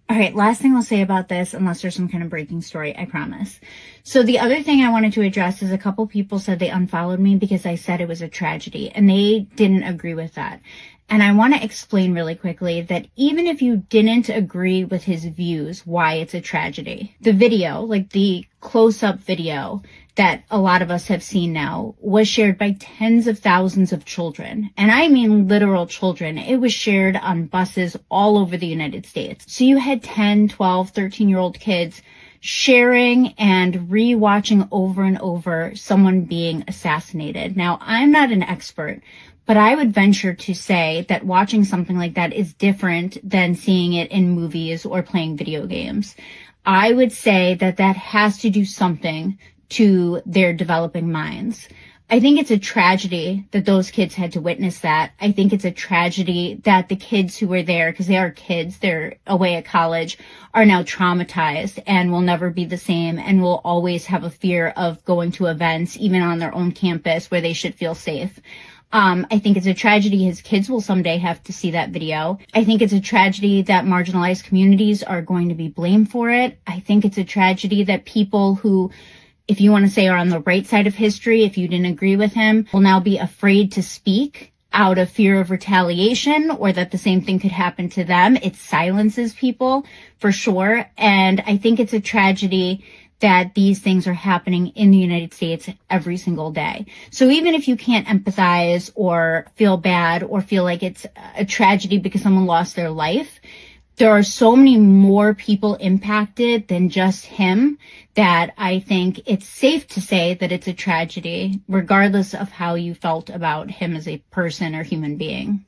All right, last thing I'll say about this, unless there's some kind of breaking story, I promise. So the other thing I wanted to address is a couple people said they unfollowed me because I said it was a tragedy, and they didn't agree with that. And I want to explain really quickly that even if you didn't agree with his views, why it's a tragedy, the video, like the close-up video that a lot of us have seen now, was shared by tens of thousands of children. And I mean literal children. It was shared on buses all over the United States. So you had 10, 12, 13-year-old kids sharing and re-watching over and over someone being assassinated. Now, I'm not an expert, but I would venture to say that watching something like that is different than seeing it in movies or playing video games. I would say that that has to do something to their developing minds. I think it's a tragedy that those kids had to witness that. I think it's a tragedy that the kids who were there, because they are kids, they're away at college, are now traumatized and will never be the same and will always have a fear of going to events, even on their own campus where they should feel safe. I think it's a tragedy his kids will someday have to see that video. I think it's a tragedy that marginalized communities are going to be blamed for it. I think it's a tragedy that people who, if you want to say, are on the right side of history, if you didn't agree with him, will now be afraid to speak out of fear of retaliation or that the same thing could happen to them. It silences people for sure. And I think it's a tragedy that these things are happening in the United States every single day. So even if you can't empathize or feel bad or feel like it's a tragedy because someone lost their life, there are so many more people impacted than just him that I think it's safe to say that it's a tragedy, regardless of how you felt about him as a person or human being.